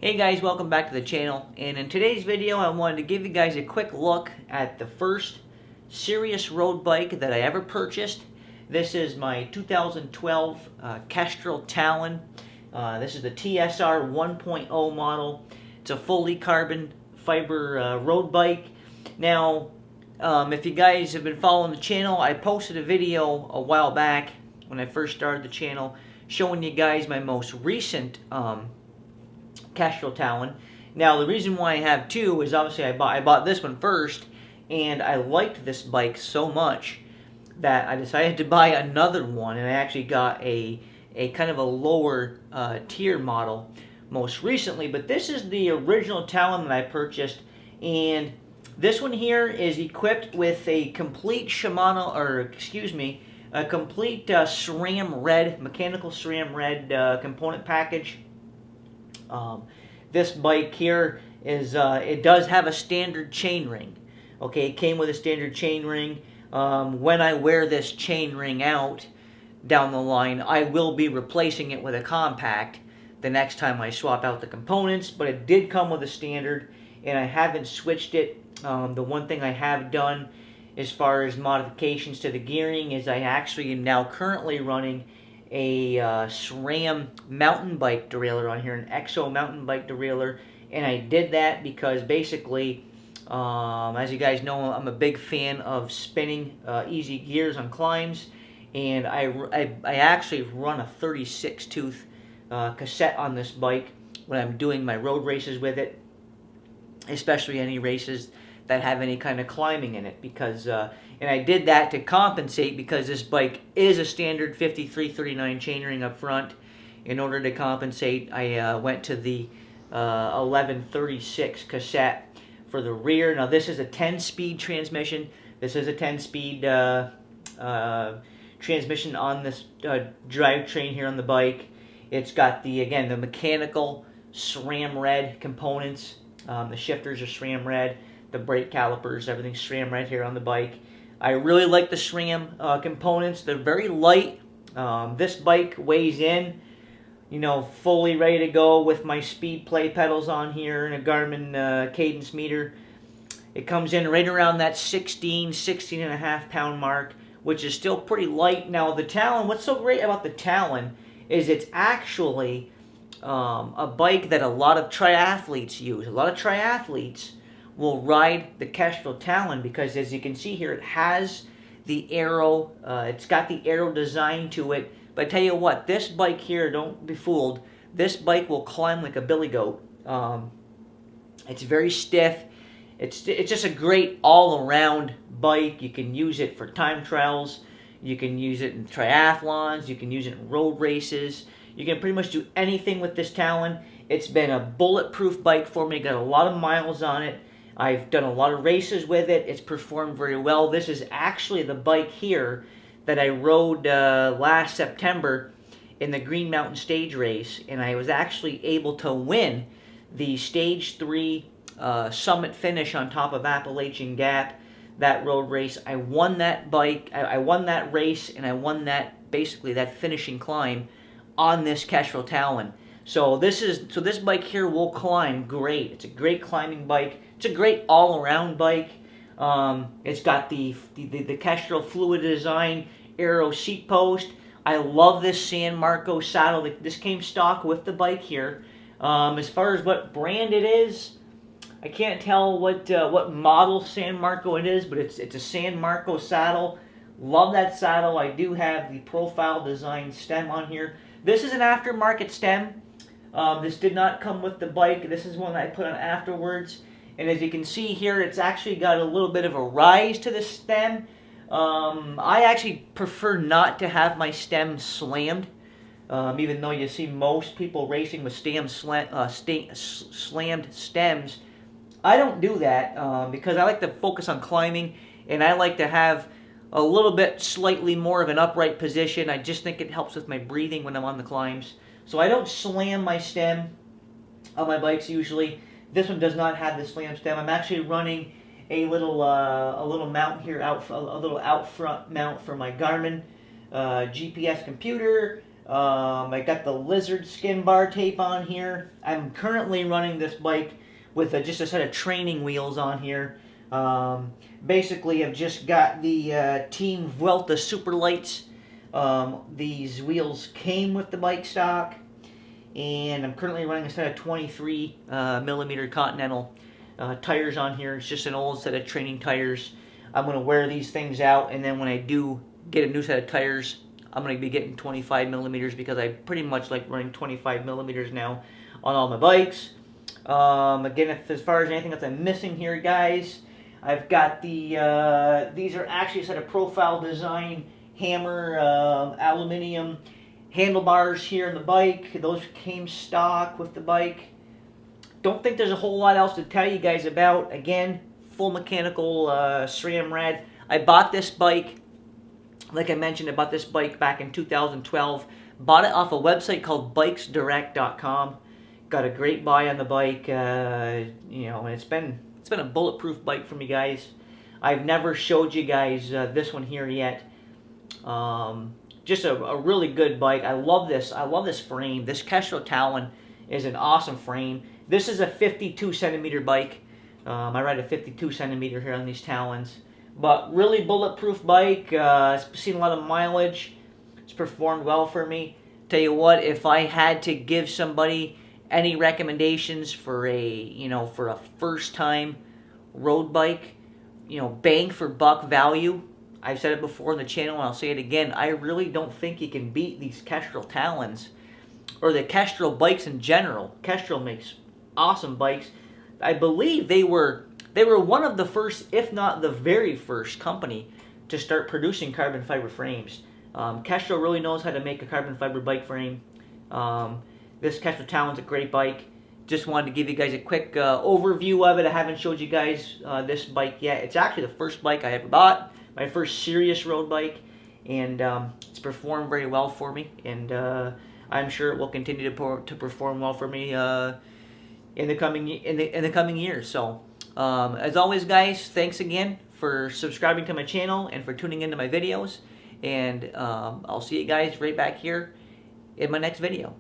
Hey guys, welcome back to the channel, and in today's video I wanted to give you guys a quick look at the first serious road bike that I ever purchased. This is my 2012 Kestrel Talon. This is the TSR 1.0 model. It's a fully carbon fiber road bike. Now, if you guys have been following the channel, I posted a video a while back when I first started the channel showing you guys my most recent Kestrel Talon. Now, the reason why I have two is obviously I bought this one first, and I liked this bike so much that I decided to buy another one, and I actually got a kind of a lower tier model most recently. But this is the original Talon that I purchased, and this one here is equipped with a complete Shimano, or excuse me, a complete SRAM red, mechanical SRAM red component package. This bike here is, it does have a standard chain ring. Okay, it came with a standard chain ring. When I wear this chain ring out down the line, I will be replacing it with a compact the next time I swap out the components, but it did come with a standard, and I haven't switched it. The one thing I have done as far as modifications to the gearing is I actually am now currently running a SRAM mountain bike derailleur on here, an EXO mountain bike derailleur, and I did that because basically, as you guys know, I'm a big fan of spinning easy gears on climbs, and I actually run a 36 tooth cassette on this bike when I'm doing my road races with it, especially any races that have any kind of climbing in it, because and I did that to compensate because this bike is a standard 5339 chainring up front. In order to compensate, I went to the 1136 cassette for the rear. Now this is a 10-speed transmission. This is a 10-speed transmission on this drivetrain here on the bike. It's got the, again, the mechanical SRAM red components. The shifters are SRAM red. The brake calipers, everything's SRAM red here on the bike. I really like the SRAM components. They're very light. This bike weighs in, you know, fully ready to go with my speed play pedals on here and a Garmin cadence meter. It comes in right around that 16 and a half pound mark, which is still pretty light. Now the Talon, what's so great about the Talon is it's actually a bike that a lot of triathletes use. A lot of triathletes will ride the Kestrel Talon because, as you can see here, it has the arrow. It's got the arrow design to it. But I tell you what, this bike here, don't be fooled. This bike will climb like a billy goat. It's very stiff. It's just a great all-around bike. You can use it for time trials. You can use it in triathlons. You can use it in road races. You can pretty much do anything with this Talon. It's been a bulletproof bike for me. Got a lot of miles on it. I've done a lot of races with it. It's performed very well. This is actually the bike here that I rode last September in the Green Mountain Stage Race, and I was actually able to win the Stage 3 summit finish on top of Appalachian Gap, that road race. I won that bike, I won that race, and I won that, basically that finishing climb on this Kestrel Talon. So this bike here will climb great. It's a great climbing bike. It's a great all-around bike. It's got the Kestrel fluid design aero seat post. I love this San Marco saddle. This came stock with the bike here. As far as what brand it is, I can't tell what model San Marco it is, but it's a San Marco saddle. Love that saddle. I do have the profile design stem on here. This is an aftermarket stem. This did not come with the bike. This is one that I put on afterwards. And as you can see here, it's actually got a little bit of a rise to the stem. I actually prefer not to have my stem slammed, even though you see most people racing with slammed stems. I don't do that because I like to focus on climbing, and I like to have a little bit slightly more of an upright position. I just think it helps with my breathing when I'm on the climbs. So I don't slam my stem on my bikes usually. This one does not have the slam stem. I'm actually running a little mount here, a little out front mount for my Garmin GPS computer, I got the lizard skin bar tape on here. I'm currently running this bike with just a set of training wheels on here. Basically, I've just got the Team Vuelta Super Lights. These wheels came with the bike stock, and I'm currently running a set of 23 millimeter Continental tires on here. It's just an old set of training tires. I'm going to wear these things out, and then when I do get a new set of tires, I'm going to be getting 25 millimeters because I pretty much like running 25 millimeters now on all my bikes. Again, as far as anything else I'm missing here, guys, I've got the, these are actually a set of profile design hammer aluminum handlebars here on the bike. Those came stock with the bike. Don't think there's a whole lot else to tell you guys about. Again, full mechanical SRAM red. I bought this bike, like I mentioned, I bought this bike back in 2012. Bought it off a website called bikesdirect.com. Got a great buy on the bike, you know, and it's been a bulletproof bike for me, guys. I've never showed you guys this one here yet. Just a really good bike. I love this. I love this frame. This Kestrel Talon is an awesome frame. This is a 52 centimeter bike. I ride a 52 centimeter here on these Talons. But really bulletproof bike. It's seen a lot of mileage. It's performed well for me. Tell you what, if I had to give somebody any recommendations for a first time road bike, you know, bang for buck value, I've said it before on the channel and I'll say it again, I really don't think you can beat these Kestrel Talons or the Kestrel bikes in general. Kestrel makes awesome bikes. I believe they were one of the first, if not the very first company to start producing carbon fiber frames. Kestrel really knows how to make a carbon fiber bike frame. This Kestrel Talon's a great bike. Just wanted to give you guys a quick overview of it. I haven't showed you guys this bike yet. It's actually the first bike I ever bought, my first serious road bike, and it's performed very well for me. And I'm sure it will continue to perform well for me in the coming years. So, as always, guys, thanks again for subscribing to my channel and for tuning into my videos. And I'll see you guys right back here in my next video.